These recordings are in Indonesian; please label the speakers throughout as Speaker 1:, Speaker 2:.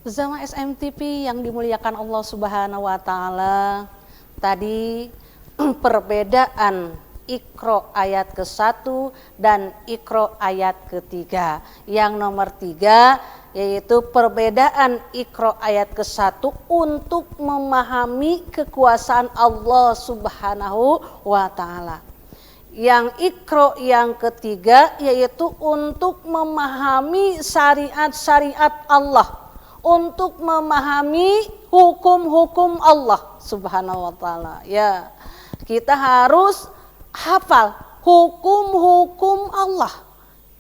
Speaker 1: Zama SMTP yang dimuliakan Allah Subhanahu wa taala. Tadi perbedaan Iqra ayat ke-1 dan Iqra ayat ke-3. Yang nomor 3 yaitu perbedaan Iqra ayat ke-1 untuk memahami kekuasaan Allah Subhanahu wa taala. Yang Iqra yang ketiga yaitu untuk memahami syariat-syariat Allah, untuk memahami hukum-hukum Allah Subhanahu wa taala. Ya, kita harus hafal hukum-hukum Allah,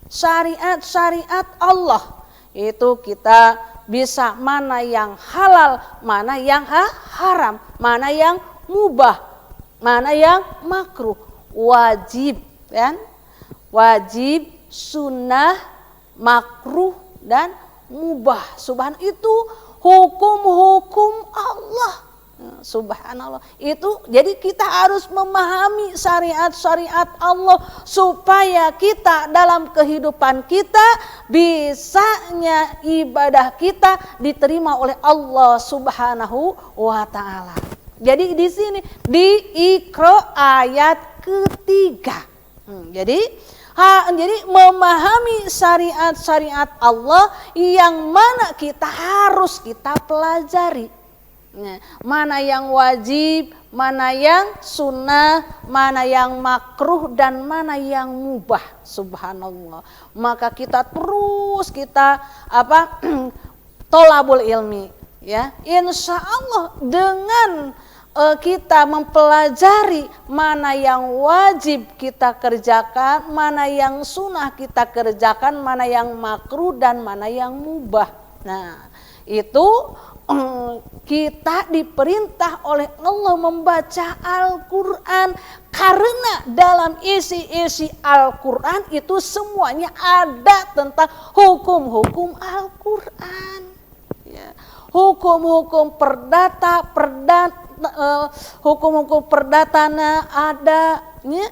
Speaker 1: syariat-syariat Allah. Itu kita bisa mana yang halal, mana yang haram, mana yang mubah, mana yang makruh, wajib kan? Wajib, sunnah, makruh dan mubah. Subhan itu hukum-hukum Allah. Subhanallah. Itu jadi kita harus memahami syariat-syariat Allah supaya kita dalam kehidupan kita bisanya ibadah kita diterima oleh Allah Subhanahu wa taala. Jadi di sini di Iqra ayat ketiga. Jadi memahami syariat-syariat Allah yang mana kita harus kita pelajari. Mana yang wajib, mana yang sunnah, mana yang makruh dan mana yang mubah. Subhanallah. Maka kita terus tolabul ilmi, ya. Insya Allah dengan kita mempelajari mana yang wajib kita kerjakan, mana yang sunnah kita kerjakan, mana yang makruh dan mana yang mubah. Nah, itu kita diperintah oleh Allah membaca Al-Quran, karena dalam isi-isi Al-Quran itu semuanya ada tentang hukum-hukum Al-Quran. Ya. Hukum-hukum perdata, hukum-hukum perdatana ada, ya,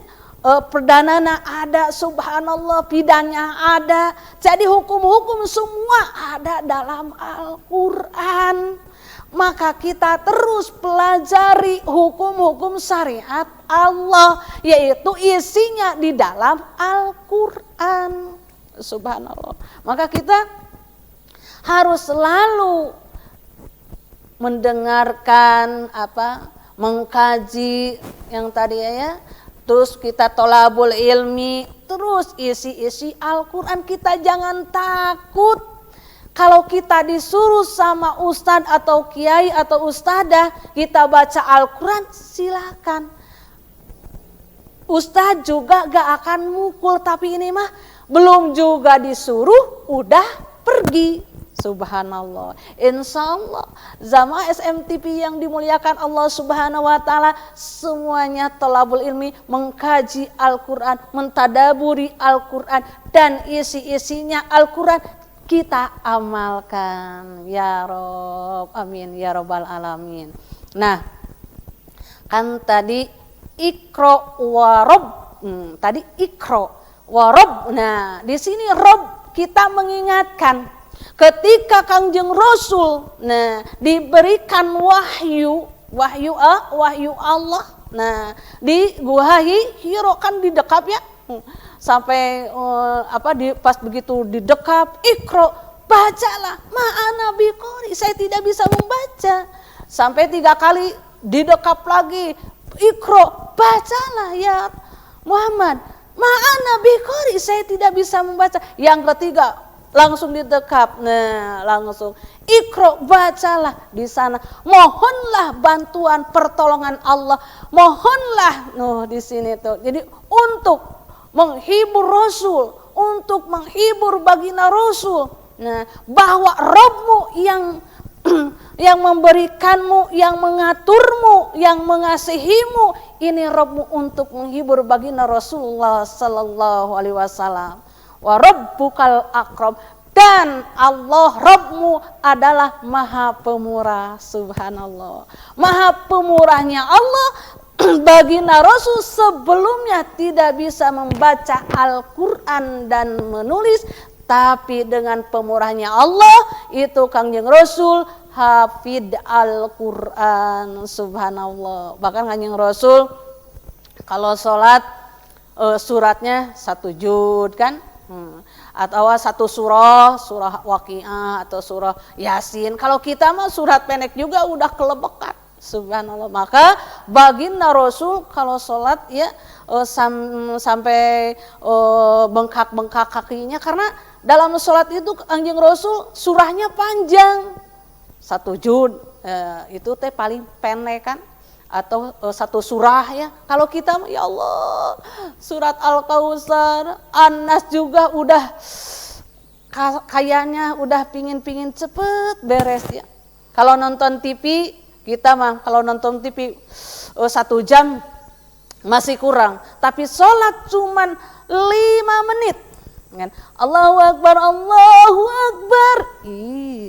Speaker 1: perdanana ada, subhanallah, pidana ada. Jadi hukum-hukum semua ada dalam Al-Quran. Maka kita terus pelajari hukum-hukum syariat Allah, yaitu isinya di dalam Al-Quran. Subhanallah. Maka kita harus selalu mendengarkan mengkaji yang tadi ya, terus kita tolabul ilmi, terus isi-isi Al-Quran. Kita jangan takut kalau kita disuruh sama ustadz atau kiai atau ustadzah kita baca Al-Quran, silakan. Ustadz juga gak akan mukul, tapi ini mah belum juga disuruh udah pergi. Subhanallah. Insya Allah Zama SMTP yang dimuliakan Allah Subhanahu wa taala, semuanya tolabul ilmi, mengkaji Al-Quran, mentadaburi Al-Quran dan isi-isinya Al-Quran kita amalkan ya Rob, amin ya Robbal alamin. Nah, kan tadi Iqra wa Rob, tadi Iqra wa Rob. Nah, di sini Rob kita mengingatkan ketika Kangjeng Rasul diberikan wahyu Allah. Nah, di Gua Hiro kan didekap ya. Sampai pas begitu didekap, Iqra, bacalah, ma'ana biqori, saya tidak bisa membaca. Sampai 3 kali didekap lagi, Iqra, bacalah ya Muhammad, ma'ana biqori, saya tidak bisa membaca. Yang ketiga langsung didekap, langsung Iqra, bacalah di sana. Mohonlah bantuan pertolongan Allah, mohonlah di sini tuh. Jadi untuk menghibur Rasul, untuk menghibur baginda Rasul, bahwa Rabbmu yang memberikanmu, yang mengaturmu, yang mengasihimu, ini Rabbmu untuk menghibur baginda Rasulullah sallallahu alaihi wasallam. Wa rabbukal akram, dan Allah Rabbmu adalah maha pemurah. Subhanallah. Maha pemurahnya Allah. Baginda Rasul sebelumnya tidak bisa membaca Al-Quran dan menulis, Tapi dengan pemurahnya Allah itu Kangjeng Rasul hafid Al-Quran, subhanallah. Bahkan Kanjeng Rasul kalau sholat suratnya 1 juz kan, atau 1 surah, surah Waqiah atau surah Yasin. Kalau kita mah surat pendek juga udah kelebekan, subhanallah. Maka baginda Rasul kalau sholat ya sampai bengkak-bengkak kakinya, karena dalam sholat itu Kanjeng Rasul surahnya panjang, 1 juz, itu teh paling pendek kan, atau 1 surah ya. Kalau kita ya Allah, surat Al-Kautsar, An-Nas juga udah kayaknya udah pingin cepet beres ya. Kalau nonton TV kita mah kalau nonton TV 1 jam masih kurang, tapi sholat cuman 5 menit. Kan? Allahu Akbar, Allahu Akbar.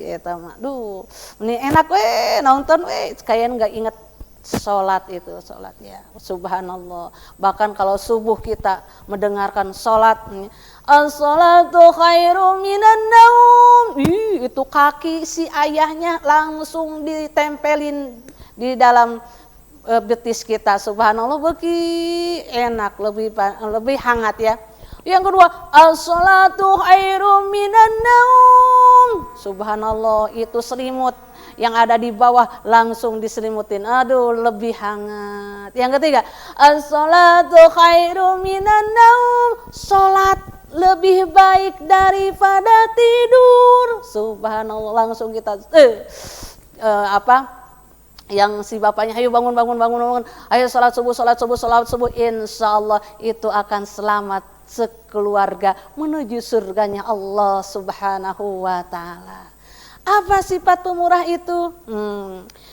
Speaker 1: Eta mah, duh, ini enak nonton kayak nggak inget sholat itu, sholat ya, subhanallah. Bahkan kalau subuh kita mendengarkan sholat, as-sholatu khairum minan naum, itu kaki si ayahnya langsung ditempelin di dalam betis kita, subhanallah, beki enak, lebih hangat ya. Yang kedua, as-sholatu khairum minan naum, subhanallah, itu selimut yang ada di bawah langsung diselimutin, aduh lebih hangat. Yang ketiga, as-sholatu khairum minan naum, sholat lebih baik daripada tidur, subhanallah. Langsung kita yang si bapaknya, ayo bangun, ayo sholat subuh, insya Allah itu akan selamat sekeluarga menuju surganya Allah subhanahu wa ta'ala. Apa sifat pemurah itu?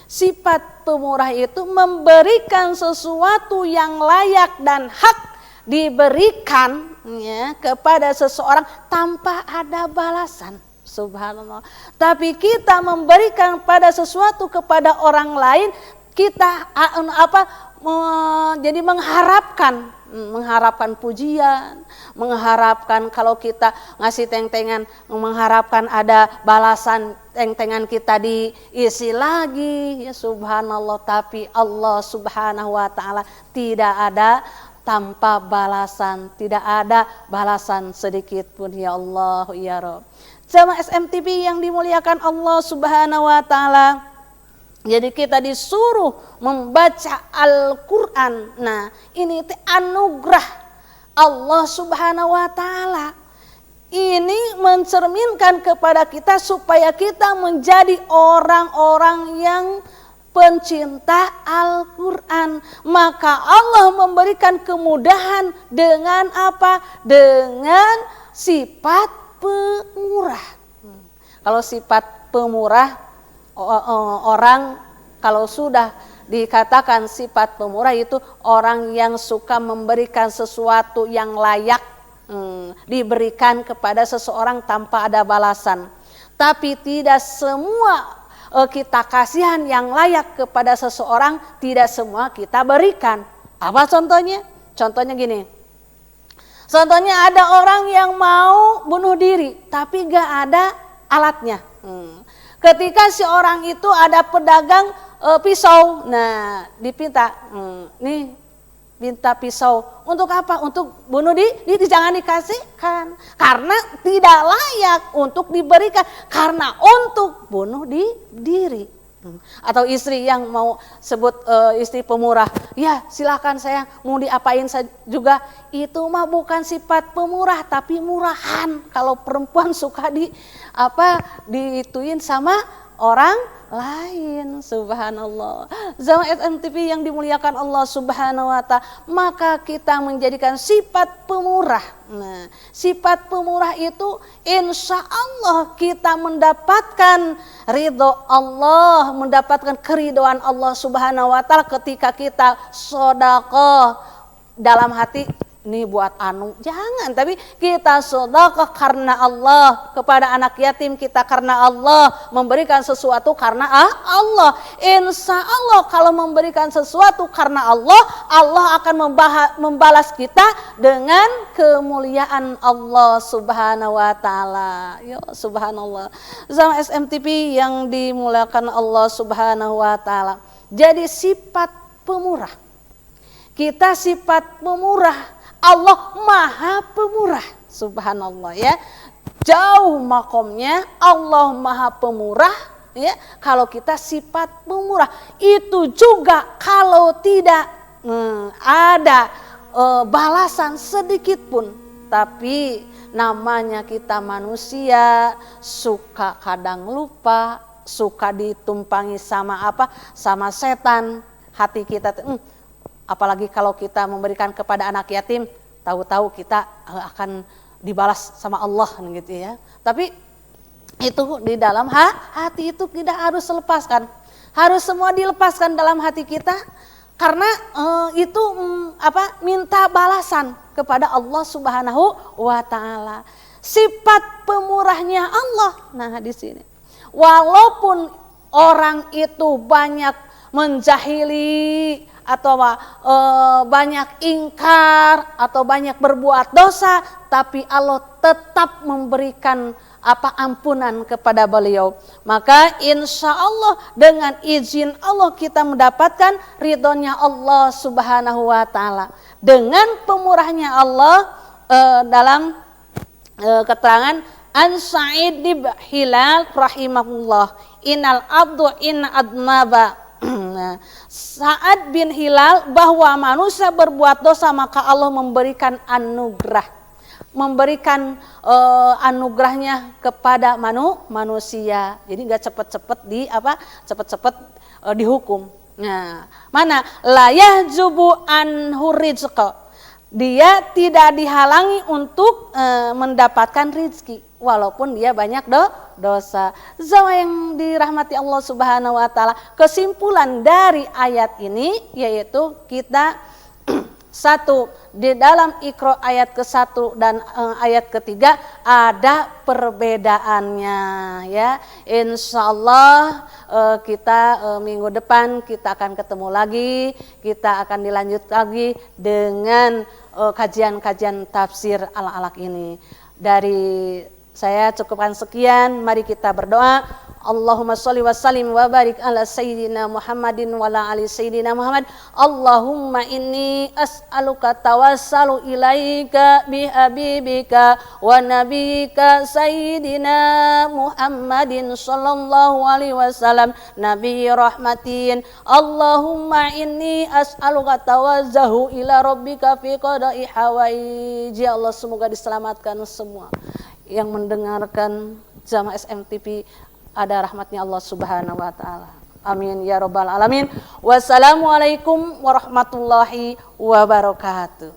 Speaker 1: Sifat pemurah itu memberikan sesuatu yang layak dan hak diberikan ya, kepada seseorang tanpa ada balasan. Subhanallah. Tapi kita memberikan pada sesuatu kepada orang lain, kita jadi mengharapkan pujian, mengharapkan kalau kita ngasih teng-tengan, mengharapkan ada balasan teng-tengan kita diisi lagi ya, subhanallah. Tapi Allah subhanahu wa ta'ala tidak ada tanpa balasan, tidak ada balasan sedikit pun ya Allah ya Rabb. Jamaah SMTV yang dimuliakan Allah subhanahu wa ta'ala, jadi kita disuruh membaca Al-Quran. Nah ini anugerah Allah subhanahu wa ta'ala. Ini mencerminkan kepada kita supaya kita menjadi orang-orang yang pencinta Al-Quran. Maka Allah memberikan kemudahan dengan apa? Dengan sifat pemurah. Kalau sifat pemurah, orang kalau sudah dikatakan sifat pemurah itu orang yang suka memberikan sesuatu yang layak diberikan kepada seseorang tanpa ada balasan. Tapi tidak semua kita kasihan yang layak kepada seseorang, tidak semua kita berikan. Apa contohnya? Contohnya gini. Contohnya ada orang yang mau bunuh diri tapi gak ada alatnya. Ketika si orang itu ada pedagang pisau, nah dipinta, nih minta pisau untuk apa? Untuk bunuh diri, jangan dikasihkan karena tidak layak untuk diberikan, karena untuk bunuh diri. Atau istri yang mau sebut istri pemurah, ya silakan sayang, mau diapain juga, itu mah bukan sifat pemurah tapi murahan. Kalau perempuan suka diituin sama orang lain, subhanallah. Jamaah SMTV yang dimuliakan Allah subhanahu wa ta'ala, maka kita menjadikan sifat pemurah. Nah, sifat pemurah itu insya Allah kita mendapatkan ridho Allah, mendapatkan keridhaan Allah subhanahu wa ta'ala ketika kita sedekah dalam hati ini buat anu, jangan, tapi kita sedekah karena Allah, kepada anak yatim kita karena Allah, memberikan sesuatu karena Allah. Insya Allah kalau memberikan sesuatu karena Allah, Allah akan membalas kita dengan kemuliaan Allah subhanahu wa ta'ala. Ya subhanallah. Sama SMTP yang dimuliakan Allah subhanahu wa ta'ala. Jadi sifat pemurah. Kita sifat pemurah. Allah maha pemurah, subhanallah ya. Jauh makomnya Allah maha pemurah ya. Kalau kita sifat pemurah, itu juga kalau tidak ada balasan sedikit pun. Tapi namanya kita manusia, suka kadang lupa, suka ditumpangi sama apa? Sama setan. Hati kita apalagi kalau kita memberikan kepada anak yatim, tahu-tahu kita akan dibalas sama Allah gitu ya. Tapi itu di dalam hati itu tidak harus lepaskan. Harus semua dilepaskan dalam hati kita karena itu minta balasan kepada Allah Subhanahu wa taala. Sifat pemurahnya Allah. Nah, di sini. Walaupun orang itu banyak menjahili atau banyak ingkar atau banyak berbuat dosa, tapi Allah tetap memberikan ampunan kepada beliau. Maka insya Allah dengan izin Allah kita mendapatkan ridhonya Allah subhanahu wa ta'ala. Dengan pemurahnya Allah dalam keterangan An Sa'id bin Hilal rahimahullah, innal abdu in adnaba. Sa'ad bin Hilal, bahwa manusia berbuat dosa maka Allah memberikan anugerah, memberikan anugerahnya kepada manusia. Jadi nggak cepet-cepet dihukum. Nah, mana la yahjubu anhu rizqa, dia tidak dihalangi untuk mendapatkan rizki walaupun dia banyak dosa. Sama yang dirahmati Allah Subhanahu wa taala, kesimpulan dari ayat ini yaitu kita satu, di dalam Iqra ayat ke-1 dan ayat ketiga ada perbedaannya ya. Insyaallah kita minggu depan kita akan ketemu lagi, kita akan dilanjut lagi dengan kajian-kajian tafsir ala-alak ini. Dari saya cukupkan sekian, mari kita berdoa. Allahumma sholli wa sallim wa barik ala sayyidina Muhammadin wa ala ali sayyidina Muhammad. Allahumma inni as'aluka tawassalu ilaika bihabibika wa nabiyika sayyidina Muhammadin sallallahu alaihi wasallam nabi rahmatin. Allahumma inni as'aluka tawazzahu ila rabbika fi qada'i hawaiji. Allah, semoga diselamatkan semua yang mendengarkan Jamaah SMTP, ada rahmatnya Allah Subhanahu wa taala. Amin ya rabbal alamin. Wassalamualaikum warahmatullahi wabarakatuh.